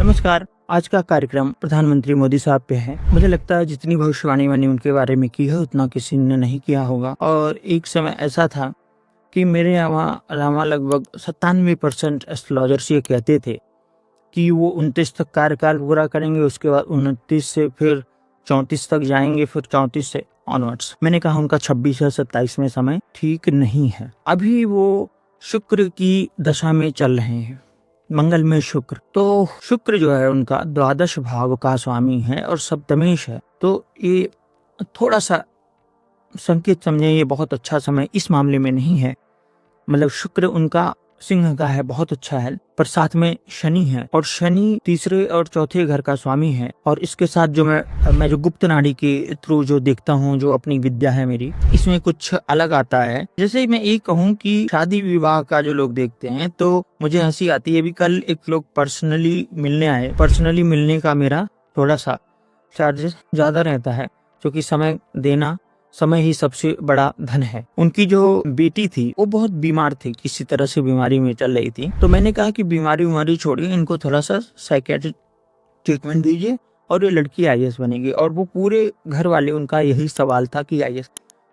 नमस्कार। आज का कार्यक्रम प्रधानमंत्री मोदी साहब पे है। मुझे लगता है जितनी भविष्यवाणी मैंने उनके बारे में की है उतना किसी ने नहीं किया होगा। और एक समय ऐसा था कि मेरे यहाँ लगभग 97% एस्ट्रोलॉजर्स ये कहते थे कि वो 29 तक कार्यकाल पूरा करेंगे, उसके बाद 29 से फिर 34 तक जाएंगे, फिर 34 से ऑनवर्ड्स। मैंने कहा उनका 26 या 27 में समय ठीक नहीं है। अभी वो शुक्र की दशा में चल रहे हैं, मंगल में शुक्र। तो शुक्र जो है उनका द्वादश भाव का स्वामी है और सप्तमेश है। तो ये थोड़ा सा संकेत समझे, ये बहुत अच्छा समय इस मामले में नहीं है। मतलब शुक्र उनका सिंह का है, बहुत अच्छा है, पर साथ में शनि है और शनि तीसरे और चौथे घर का स्वामी है। और इसके साथ जो मैं जो गुप्त नाड़ी के थ्रू जो देखता हूँ, जो अपनी विद्या है मेरी, इसमें कुछ अलग आता है। जैसे मैं ये कहूँ कि शादी विवाह का जो लोग देखते हैं तो मुझे हंसी आती है। भी कल एक लोग पर्सनली मिलने आए। पर्सनली मिलने का मेरा थोड़ा सा चार्जेस ज्यादा रहता है, क्योंकि समय ही सबसे बड़ा धन है। उनकी जो बेटी थी वो बहुत बीमार थी, किसी तरह से बीमारी में चल रही थी। तो मैंने कहा कि बीमारी छोड़िए, इनको थोड़ा सा साइकियाट्रिक ट्रीटमेंट दीजिए और ये लड़की आईएएस बनेगी। और वो पूरे घर वाले, उनका यही सवाल था कि आईएएस।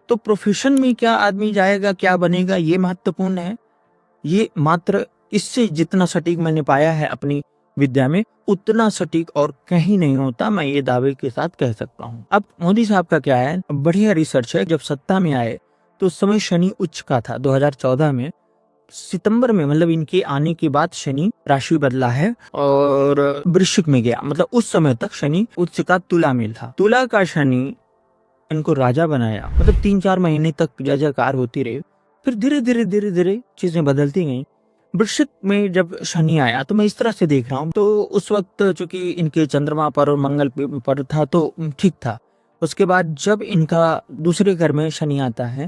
तो प्रोफेशन में क्या आदमी जाएगा, क्या बनेगा, ये महत्वपूर्ण है। ये मात्र इससे जितना सटीक मैंने पाया है अपनी विद्या में, उतना सटीक और कहीं नहीं होता, मैं ये दावे के साथ कह सकता हूँ। अब मोदी साहब का क्या है, बढ़िया रिसर्च है। जब सत्ता में आए तो उस समय शनि उच्च का था। 2014 में सितंबर में, मतलब इनके आने के बाद शनि राशि बदला है और वृश्चिक में गया। मतलब उस समय तक शनि उच्च का तुला में था। तुला का शनि इनको राजा बनाया। मतलब 3-4 महीने तक जय जयकार होती रही। फिर धीरे धीरे चीजें बदलती गई। वृश्चिक में जब शनि आया तो मैं इस तरह से देख रहा हूँ, तो उस वक्त चूंकि इनके चंद्रमा पर और मंगल पर था तो ठीक था। उसके बाद जब इनका दूसरे घर में शनि आता है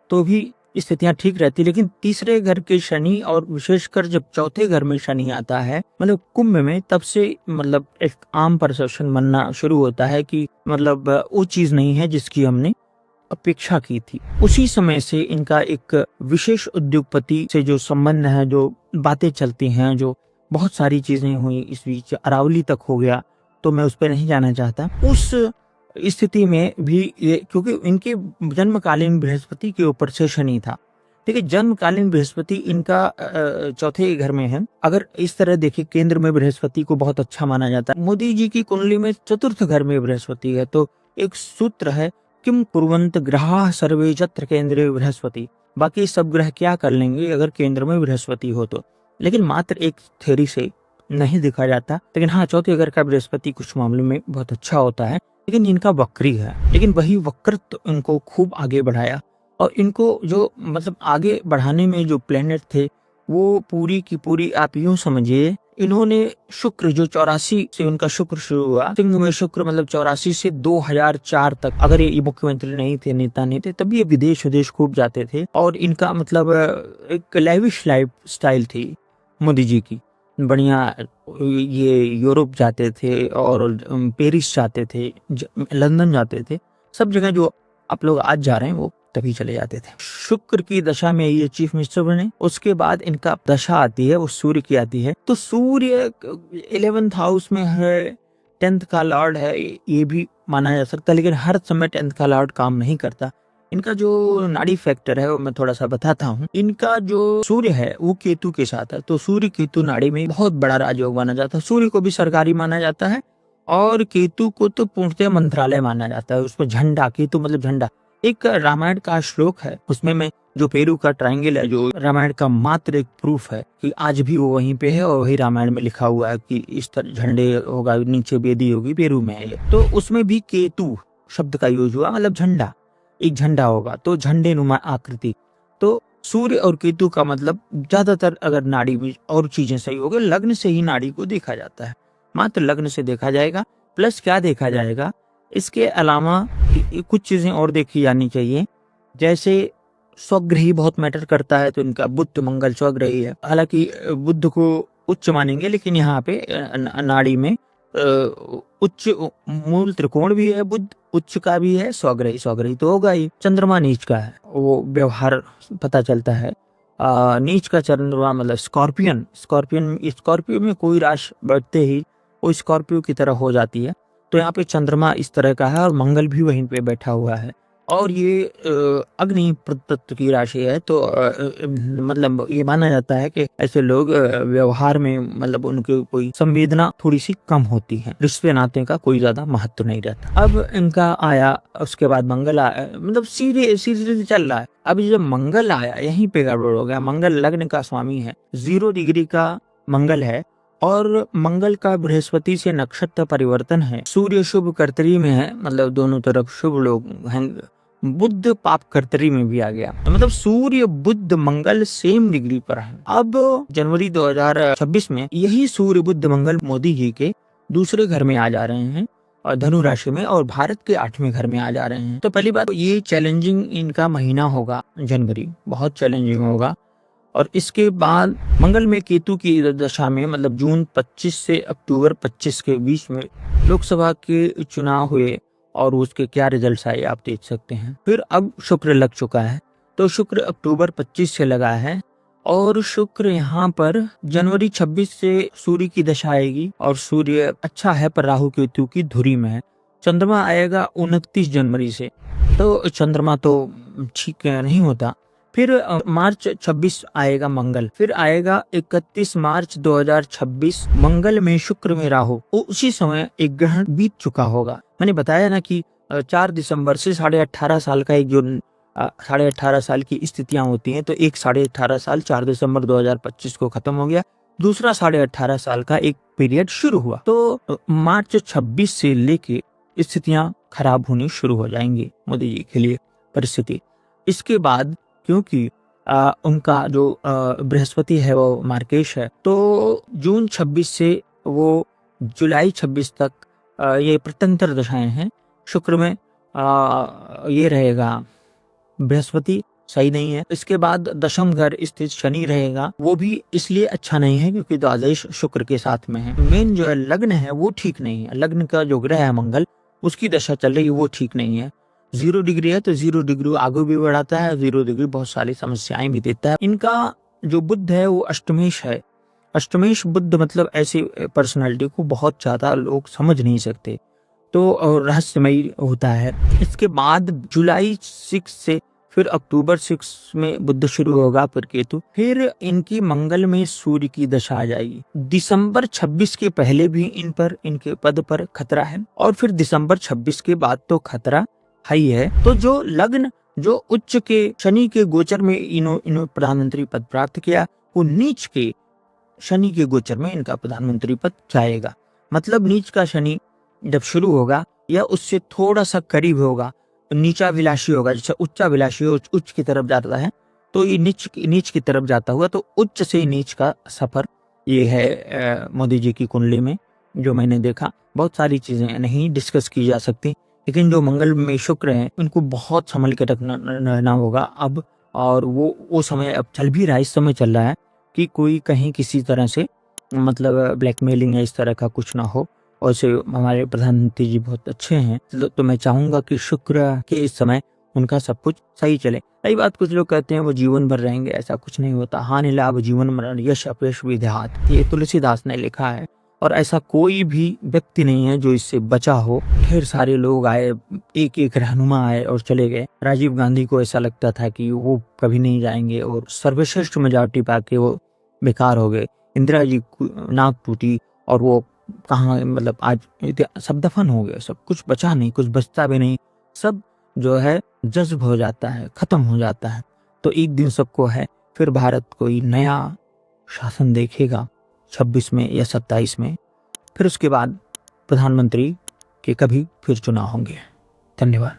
तो भी स्थितियां ठीक रहती, लेकिन तीसरे घर के शनि और विशेषकर जब चौथे घर में शनि आता है, मतलब कुंभ में, तब से मतलब एक आम परसेप्शन बनना शुरू होता है कि मतलब वो चीज नहीं है जिसकी हमने अपेक्षा की थी। उसी समय से इनका एक विशेष उद्योगपति से जो संबंध है, जो बातें चलती हैं, जो बहुत सारी चीजें हुई इस बीच, अरावली तक हो गया, तो मैं उस पर नहीं जाना चाहता। उस स्थिति में भी ये, क्योंकि इनके जन्मकालीन बृहस्पति के ऊपर से शनि था। ठीक है, जन्मकालीन बृहस्पति इनका चौथे घर में है। अगर इस तरह देखिए, केंद्र में बृहस्पति को बहुत अच्छा माना जाता है। मोदी जी की कुंडली में चतुर्थ घर में बृहस्पति है। तो एक सूत्र है, किम कुर्वन्त ग्रहाः सर्वे यत्र केंद्रे बृहस्पति। बाकी सब ग्रह क्या कर लेंगे अगर केंद्र में बृहस्पति हो तो। लेकिन मात्र एक थ्योरी से नहीं दिखा जाता। लेकिन हाँ, चौथे घर का बृहस्पति कुछ मामलों में बहुत अच्छा होता है। लेकिन इनका वक्री है, लेकिन वही वक्रत्व इनको खूब आगे बढ़ाया। और इनको जो मतलब आगे बढ़ाने में जो प्लेनेट थे वो पूरी की पूरी, आप यूं समझिए, इन्होंने शुक्र जो 84 से उनका शुक्र शुरू हुआ, सिंह में शुक्र, मतलब 84 से 2004 तक, अगर ये मुख्यमंत्री नहीं थे, नेता नहीं थे, तब ये विदेश खूब जाते थे। और इनका मतलब एक लेविश लाइफ स्टाइल थी मोदी जी की, बढ़िया। ये यूरोप जाते थे और पेरिस जाते थे, लंदन जाते थे, सब जगह जो आप लोग आज जा रहे हैं वो तभी चले जाते थे। शुक्र की दशा में ये चीफ मिनिस्टर बने। उसके बाद इनका दशा आती है, वो सूर्य की आती है। तो सूर्य 11th हाउस में है, 10th का लॉर्ड है, ये भी माना जा सकता है। लेकिन हर समय 10th का लॉर्ड काम नहीं करता। इनका जो नाड़ी फैक्टर है वो मैं थोड़ा सा बताता हूँ। इनका जो सूर्य है वो केतु के साथ है, तो सूर्य केतु नाड़ी में बहुत बड़ा राजयोग माना जाता है। सूर्य को भी सरकारी माना जाता है और केतु को तो पूर्णतः मंत्रालय माना जाता है। उसमें झंडा, केतु मतलब झंडा। एक रामायण का श्लोक है, उसमें मैं जो पेरू का ट्रायंगल है, जो रामायण का मात्र एक प्रूफ है कि आज भी वो वहीं पे है और वही रामायण में लिखा हुआ है कि इस तरह झंडे होगा, नीचे बेदी होगी, पेरू में है ये। तो उसमें भी केतु शब्द का यूज हुआ, मतलब झंडा, एक झंडा होगा, तो झंडे नुमा आकृति। तो सूर्य और केतु का मतलब ज्यादातर अगर नाड़ी में और चीजें सही हो गई, लग्न से ही नाड़ी को देखा जाता है, मात्र लग्न से देखा जाएगा। प्लस क्या देखा जाएगा, इसके अलावा कुछ चीजें और देखी जानी चाहिए। जैसे स्वग्रही बहुत मैटर करता है, तो इनका बुध मंगल स्वग्रही है। हालांकि बुध को उच्च मानेंगे, लेकिन यहाँ पे नाड़ी में उच्च मूल त्रिकोण भी है, बुध उच्च का भी है, स्वग्रही तो होगा ही। चंद्रमा नीच का है, वो व्यवहार पता चलता है। नीच का चंद्रमा मतलब स्कॉर्पियन में कोई राशि बढ़ते ही वो स्कॉर्पियो की तरह हो जाती है। तो यहाँ पे चंद्रमा इस तरह का है और मंगल भी वहीं पे बैठा हुआ है और ये अग्नि तत्व की राशि है। तो मतलब ये माना जाता है कि ऐसे लोग व्यवहार में मतलब उनकी कोई संवेदना थोड़ी सी कम होती है, रिश्ते नाते का कोई ज्यादा महत्व नहीं रहता। अब इनका आया, उसके बाद मंगल आया, मतलब सीधे सीधे चल रहा है। अब जब मंगल आया यहीं पे गड़बड़ हो गया। मंगल लग्न का स्वामी है, 0 डिग्री का मंगल है और मंगल का बृहस्पति से नक्षत्र परिवर्तन है। सूर्य शुभ कर्तरी में है, मतलब दोनों तरफ शुभ लोग हैं। बुध पाप कर्तरी में भी आ गया, मतलब सूर्य बुध मंगल सेम डिग्री पर है। अब जनवरी 2026 में यही सूर्य बुध मंगल मोदी जी के दूसरे घर में आ जा रहे हैं और धनु राशि में, और भारत के 8वें घर में आ जा रहे हैं। तो पहली बात, ये चैलेंजिंग इनका महीना होगा जनवरी, बहुत चैलेंजिंग होगा। और इसके बाद मंगल में केतु की दशा में, मतलब जून 25 से अक्टूबर 25 के बीच में लोकसभा के चुनाव हुए और उसके क्या रिजल्ट्स आए आप देख सकते हैं। फिर अब शुक्र लग चुका है, तो शुक्र अक्टूबर 25 से लगा है और शुक्र यहाँ पर जनवरी 26 से सूर्य की दशा आएगी और सूर्य अच्छा है पर राहु केतु की धुरी में है। चंद्रमा आएगा 29 जनवरी से, तो चंद्रमा तो ठीक नहीं होता। फिर मार्च 26 आएगा मंगल, फिर आएगा 31 मार्च 2026 मंगल में शुक्र में राहु। उसी समय एक ग्रहण बीत चुका होगा। मैंने बताया ना कि 4 दिसंबर से 18.5 साल का एक जो 18.5 साल की स्थितियां होती हैं, तो एक 18.5 साल 4 दिसंबर 2025 को खत्म हो गया, दूसरा 18.5 साल का एक पीरियड शुरू हुआ। तो मार्च 26 से लेके स्थितियां खराब होनी शुरू हो जाएंगी मोदी जी के लिए परिस्थिति। इसके बाद क्योंकि उनका जो बृहस्पति है वो मार्केश है, तो जून 26 से वो जुलाई 26 तक ये प्रत्यंतर दशाएं हैं। शुक्र में ये रहेगा बृहस्पति, सही नहीं है। इसके बाद दशम घर स्थित शनि रहेगा, वो भी इसलिए अच्छा नहीं है क्योंकि द्वादश शुक्र के साथ में है। मेन जो है लग्न है वो ठीक नहीं है, लग्न का जो ग्रह है मंगल, उसकी दशा चल रही है वो ठीक नहीं है। 0 डिग्री है तो 0 डिग्री आगे भी बढ़ाता है, 0 डिग्री बहुत सारी समस्याएं भी देता है। इनका जो बुध है वो अष्टमेश है। अष्टमेश बुध मतलब ऐसी पर्सनालिटी को बहुत ज्यादा लोग समझ नहीं सकते, तो रहस्यमयी होता है। इसके बाद जुलाई 6 से फिर अक्टूबर 6 में बुध शुरू होगा, फिर केतु, फिर इनकी मंगल में सूर्य की दशा आ जाएगी। दिसंबर 26 के पहले भी इन पर, इनके पद पर खतरा है और फिर दिसंबर 26 के बाद तो खतरा हाई है। तो जो लग्न जो उच्च के शनि के गोचर में इन्होंने प्रधानमंत्री पद प्राप्त किया, वो नीच के शनि के गोचर में इनका प्रधानमंत्री पद जाएगा। मतलब नीच का शनि जब शुरू होगा या उससे थोड़ा सा करीब होगा, नीचा विलासी होगा। जैसे उच्चा विलासी उच्च की तरफ जाता है, तो ये नीच की तरफ जाता हुआ, तो उच्च से नीच का सफर ये है मोदी जी की कुंडली में। जो मैंने देखा, बहुत सारी चीजें नहीं डिस्कस की जा सकती, लेकिन जो मंगल में शुक्र है उनको बहुत संभल के रखना होगा अब। और वो समय अब चल भी रहा है, इस समय चल रहा है कि कोई कहीं किसी तरह से मतलब ब्लैकमेलिंग या इस तरह का कुछ ना हो। और से हमारे प्रधानमंत्री जी बहुत अच्छे हैं, तो मैं चाहूंगा कि शुक्र के इस समय उनका सब कुछ सही चले। कई बात कुछ लोग कहते हैं वो जीवन भर रहेंगे, ऐसा कुछ नहीं होता। हानि लाभ जीवन मरण यश अपयश विधात, ये तुलसीदास ने लिखा है और ऐसा कोई भी व्यक्ति नहीं है जो इससे बचा हो। ढेर सारे लोग आए, एक एक रहनुमा आए और चले गए। राजीव गांधी को ऐसा लगता था कि वो कभी नहीं जाएंगे और सर्वश्रेष्ठ मेजॉरिटी पाके वो बेकार हो गए। इंदिरा जी नाक टूटी और वो कहाँ, मतलब आज सब दफन हो गए, सब कुछ बचा नहीं, कुछ बचता भी नहीं, सब जो है जज्ब हो जाता है, खत्म हो जाता है। तो एक दिन सबको है, फिर भारत कोई नया शासन देखेगा 26 में या 27 में, फिर उसके बाद प्रधानमंत्री के कभी फिर चुनाव होंगे। धन्यवाद।